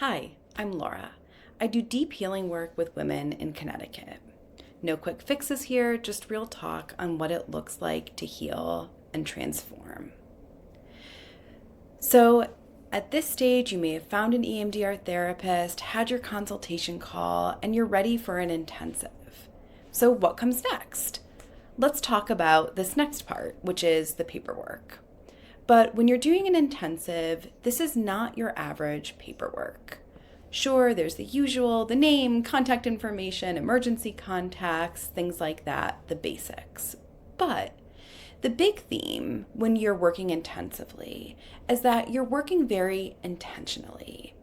Hi, I'm Laura. I do deep healing work with women in Connecticut. No quick fixes here, just real talk on what it looks like to heal and transform. So, at this stage, you may have found an EMDR therapist, had your consultation call, and you're ready for an intensive. So, what comes next? Let's talk about this next part, which is the paperwork. But when you're doing an intensive, this is not your average paperwork. Sure, there's the usual, the name, contact information, emergency contacts, things like that, the basics. But the big theme when you're working intensively is that you're working very intentionally.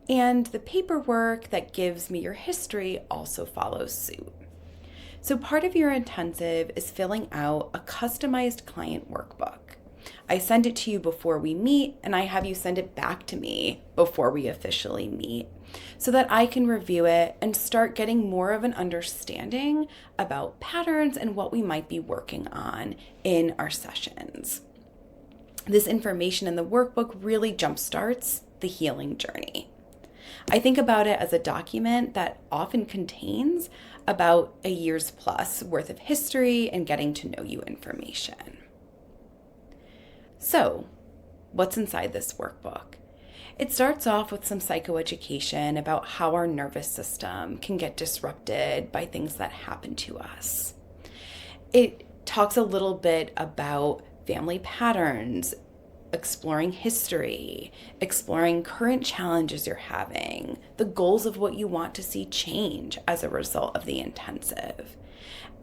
And the paperwork that gives me your history also follows suit. So part of your intensive is filling out a customized client workbook. I send it to you before we meet, and I have you send it back to me before we officially meet so that I can review it and start getting more of an understanding about patterns and what we might be working on in our sessions. This information in the workbook really jumpstarts the healing journey. I think about it as a document that often contains about a year's plus worth of history and getting to know you information. So, what's inside this workbook? It starts off with some psychoeducation about how our nervous system can get disrupted by things that happen to us. It talks a little bit about family patterns, exploring history, exploring current challenges you're having, the goals of what you want to see change as a result of the intensive.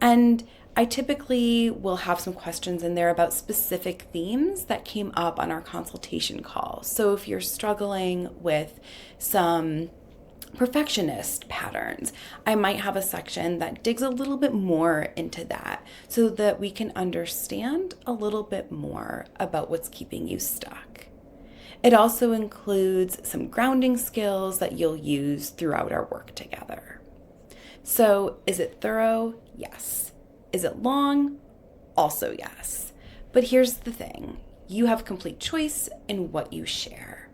And I typically will have some questions in there about specific themes that came up on our consultation call. So if you're struggling with some perfectionist patterns, I might have a section that digs a little bit more into that so that we can understand a little bit more about what's keeping you stuck. It also includes some grounding skills that you'll use throughout our work together. So is it thorough? Yes. Is it long? Also yes. But here's the thing. You have complete choice in what you share.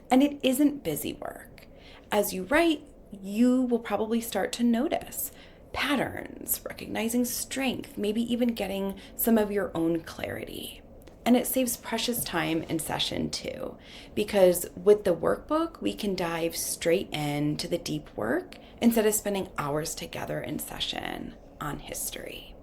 And it isn't busy work. As you write, you will probably start to notice patterns, recognizing strength, maybe even getting some of your own clarity. And it saves precious time in session too, because with the workbook, we can dive straight into the deep work instead of spending hours together in session on history.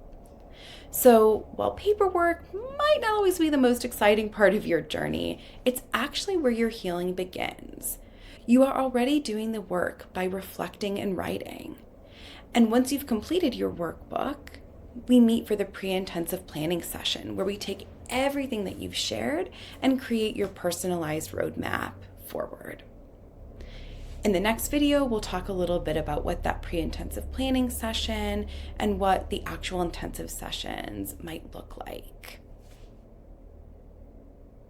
So while paperwork might not always be the most exciting part of your journey, it's actually where your healing begins. You are already doing the work by reflecting and writing. And once you've completed your workbook, we meet for the pre-intensive planning session where we take everything that you've shared and create your personalized roadmap forward. In the next video, we'll talk a little bit about what that pre-intensive planning session and what the actual intensive sessions might look like.